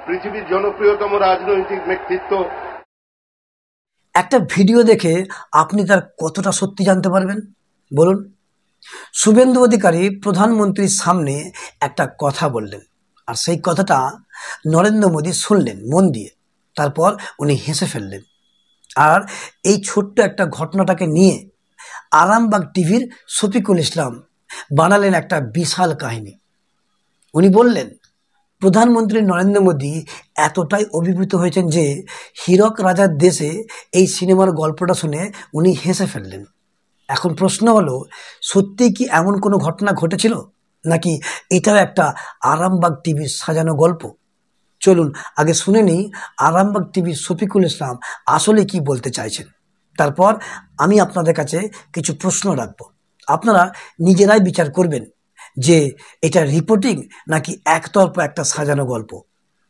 পৃথিবীর জনপ্রিয়তম রাজনৈতিক ব্যক্তিত্ব। একটা ভিডিও দেখে আপনি তার কতটা সত্যি জানতে পারবেন বলুন। শুভেন্দু অধিকারী প্রধানমন্ত্রীর সামনে একটা কথা বললেন, আর সেই কথাটা নরেন্দ্র মোদী শুনলেন মন দিয়ে। তারপর উনি হেসে ফেললেন। আর এই ছোট্ট একটা ঘটনাটাকে নিয়ে আরামবাগ টিভির শফিকুল ইসলাম বানালেন একটা বিশাল কাহিনী। উনি বললেন, প্রধানমন্ত্রী নরেন্দ্র মোদী এতটাই অভিভূত হয়েছেন যে হীরক রাজার দেশে এই সিনেমার গল্পটা শুনে উনি হেসে ফেললেন। এখন প্রশ্ন হলো, সত্যিই কি এমন কোনো ঘটনা ঘটেছিল, নাকি এটাও একটা আরামবাগ টিভির সাজানো গল্প? চলুন আগে শুনে নিই আরামবাগ টিভির শফিকুল ইসলাম আসলে কি বলতে চাইছেন। তারপর আমি আপনাদের কাছে কিছু প্রশ্ন রাখবো। আপনারা নিজেরাই বিচার করবেন যে এটা রিপোর্টিং নাকি একতরফা একটা সাজানো গল্প।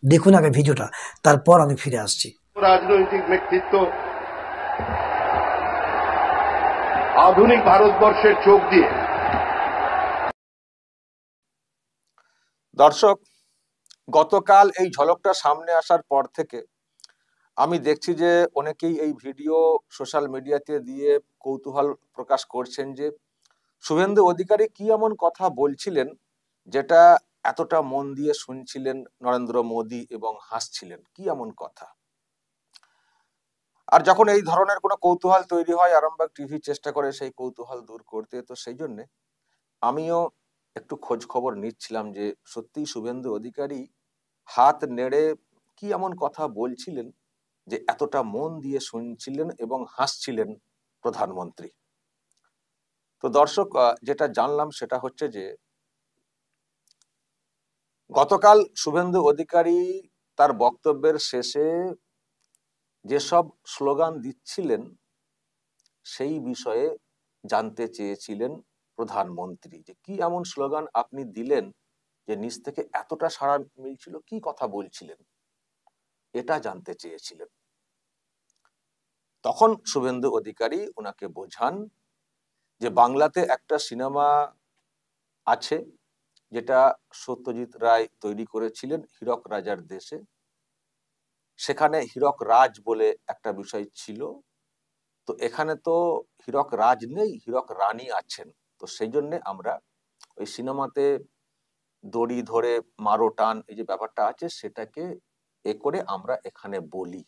দেখুন আগে ভিডিওটা, তারপর আমি ফিরে আসছি। রাজনৈতিক ব্যক্তিত্ব আধুনিক ভারতবর্ষের চোখ দিয়ে। দর্শক, গতকাল এই ঝলকটা সামনে আসার পর থেকে আমি দেখছি যে অনেকেই এই ভিডিও সোশ্যাল মিডিয়াতে দিয়ে কৌতূহল প্রকাশ করছেন যে শুভেন্দু অধিকারী কি এমন কথা বলছিলেন যেটা এতটা মন দিয়ে শুনছিলেন নরেন্দ্র মোদী এবং হাসছিলেন, কি এমন কথা। আর যখন এই ধরনের কোনো কৌতূহল তৈরি হয়, আরামবাগ টিভি চেষ্টা করে সেই কৌতূহল দূর করতে। তো সেই জন্যে আমিও একটু খোঁজ খবর নিচ্ছিলাম যে সত্যি শুভেন্দু অধিকারী হাত নেড়ে কি এমন কথা বলছিলেন যে এতটা মন দিয়ে শুনছিলেন এবং হাসছিলেন প্রধানমন্ত্রী। তো দর্শক, যেটা জানলাম সেটা হচ্ছে যে গতকাল শুভেন্দু অধিকারী তার বক্তব্যের শেষে যেসব স্লোগান দিচ্ছিলেন সেই বিষয়ে জানতে চেয়েছিলেন প্রধানমন্ত্রী, যে কি এমন স্লোগান আপনি দিলেন যে নিজ থেকে এতটা সাড়া মিলছিল, কি কথা বলছিলেন, এটা জানতে চেয়েছিলেন। তখন শুভেন্দু অধিকারী ওনাকে বোঝান যে বাংলাতে একটা সিনেমা আছে যেটা সত্যজিৎ রায় তৈরি করেছিলেন হীরক রাজার দেশে। সেখানে হীরক রাজ বলে একটা বিষয় ছিল, তো এখানে তো হীরক রাজ নেই, হীরক রানী আছেন। তো সেই জন্য আমরা ওই সিনেমাতে দড়ি ধরে মারো টান এই যে ব্যাপারটা আছে সেটাকে এ করে আমরা এখানে বলি,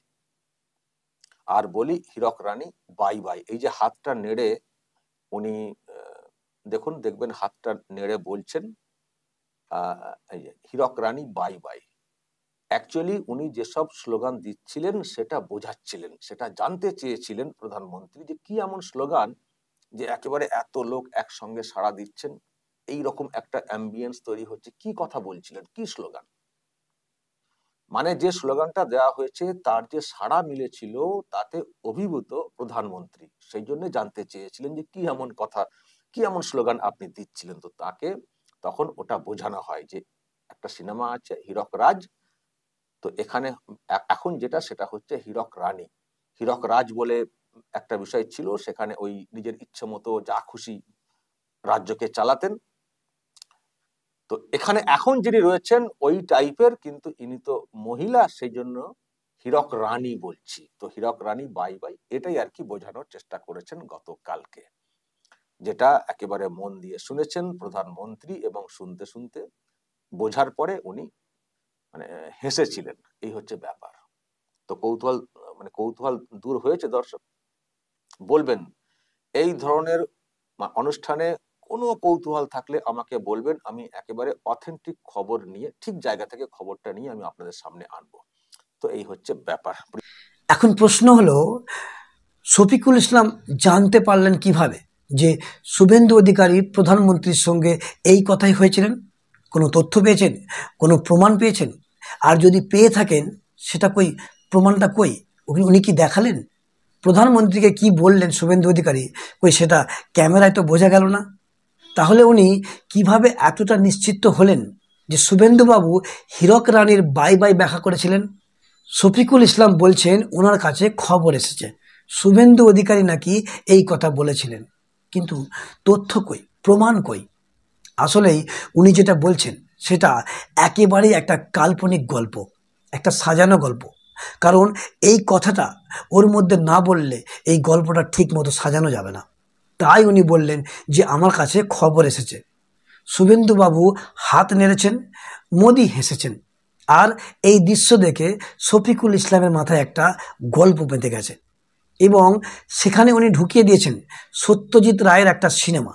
আর বলি হীরক রানী বাই বাই। এই যে হাতটা নেড়ে উনি দেখবেন হাতটা নেড়ে বলছেন হীরক রানী বাই বাই। অ্যাকচুয়ালি উনি যেসব স্লোগান দিচ্ছিলেন সেটা বোঝাচ্ছিলেন, সেটা জানতে চেয়েছিলেন প্রধানমন্ত্রী যে কি এমন স্লোগান যে একেবারে এত লোক একসঙ্গে সাড়া দিচ্ছেন, এই রকম একটা অ্যাম্বিয়েন্স তৈরি হচ্ছে, কি কথা বলছিলেন, কি স্লোগান। মানে যে স্লোগানটা দেওয়া হয়েছে তার যে সাড়া মিলেছিল তাতে অভিভূত প্রধানমন্ত্রী। সেই জন্য জানতে চেয়েছিলেন যে কি এমন কথা, কি এমন স্লোগান আপনি দিচ্ছিলেন। তো তাকে তখন ওটা বোঝানো হয় যে একটা সিনেমা আছে হীরক রাজ, তো এখানে এখন যেটা সেটা হচ্ছে হীরক রানী। হীরক রাজ বলে একটা বিষয় ছিল, সেখানে ওই নিজের ইচ্ছে মতো যা খুশি রাজ্যকে চালাতেন। তো এখানে এখন যিনি রয়েছেন ওই টাইপের, কিন্তু ইনি তো মহিলা, সেই জন্য হীরক রানী বলছি। তো হীরক রানী বাই বাই, এটাই আর কি বোঝানোর চেষ্টা করেছেন গতকালকে, যেটা একেবারে মন দিয়ে শুনেছেন প্রধানমন্ত্রী এবং শুনতে শুনতে বোঝার পরে উনি মানে হেসেছিলেন। এই হচ্ছে ব্যাপার। তো কৌতূহল দূর হয়েছে। দর্শক বলবেন এই ধরনের অনুষ্ঠানে কোনো কৌতূহল থাকলে আমাকে বলবেন, আমি একেবারে অথেন্টিক খবর নিয়ে ঠিক জায়গা থেকে খবরটা নিয়ে আমি আপনাদের সামনে আনবো। তো এই হচ্ছে ব্যাপার। এখন প্রশ্ন হলো, শফিকুল ইসলাম জানতে পারলেন কিভাবে যে শুভেন্দু অধিকারী প্রধানমন্ত্রীর সঙ্গে এই কথাই হয়েছিলেন? কোনো তথ্য পেয়েছেন, কোনো প্রমাণ পেয়েছেন? আর যদি পেয়ে থাকেন সেটা কই, প্রমাণটা কই, উনি কি দেখালেন? প্রধানমন্ত্রীকে কি বললেন শুভেন্দু অধিকারী, কই সেটা ক্যামেরায় তো বোঝা গেল না। তাহলে উনি কিভাবে এতটা নিশ্চিত হলেন যে শুভেন্দুবাবু হীরক রানীর বাই বাই ব্যাখ্যা করেছিলেন? শফিকুল ইসলাম বলছেন ওনার কাছে খবর এসেছে শুভেন্দু অধিকারী নাকি এই কথা বলেছিলেন, কিন্তু তথ্য কই, প্রমাণ কই? আসলেই উনি যেটা বলছেন সেটা একেবারেই একটা কাল্পনিক গল্প। একটা সাজানো গল্প। কারণ এই কথাটা ওর মধ্যে না বললে এই গল্পটা ঠিক মতো সাজানো যাবে না। তাই উনি বললেন যে আমার কাছে খবর এসেছে। শুভেন্দুবাবু হাত নেড়েছেন, মোদি হেসেছেন, আর এই দৃশ্য দেখে শফিকুল ইসলামের মাথায় একটা গল্প বেঁধে গেছে এবং সেখানে উনি ঢুকিয়ে দিয়েছেন সত্যজিৎ রায়ের একটা সিনেমা।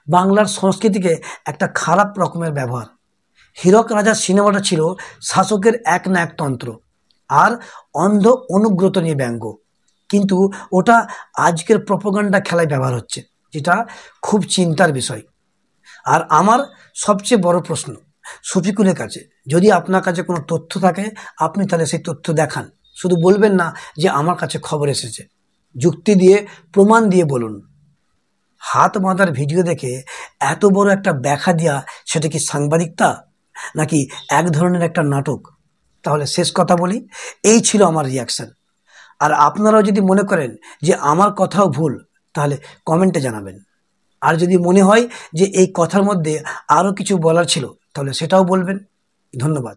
বাংলার সংস্কৃতিকে একটা খারাপ রকমের ব্যবহার। হীরক রাজার সিনেমাটা ছিল শাসকের এক না এক তন্ত্র আর অন্ধ অনুগ্রত নিয়ে ব্যঙ্গ, কিন্তু ওটা আজকের প্রপাগান্ডা খেলায় ব্যবহার হচ্ছে, যেটা খুব চিন্তার বিষয়। আর আমার সবচেয়ে বড় প্রশ্ন শফিকুলের কাছে, যদি আপনার কাছে কোনো তথ্য থাকে আপনি তাহলে সেই তথ্য দেখান, শুধু বলবেন না যে আমার কাছে খবর এসেছে। যুক্তি দিয়ে, প্রমাণ দিয়ে বলুন। হাত বাঁধার ভিডিও দেখে এত বড় একটা ব্যাখ্যা দেওয়া, সেটা কি সাংবাদিকতা নাকি এক ধরনের একটা নাটক? তাহলে শেষ কথা বলি, এই ছিল আমার রিয়াকশন। আর আপনারাও যদি মনে করেন যে আমার কথাও ভুল, তাহলে কমেন্টে জানাবেন। আর যদি মনে হয় যে এই কথার মধ্যে আরও কিছু বলার ছিল, তাহলে সেটাও বলবেন। ধন্যবাদ।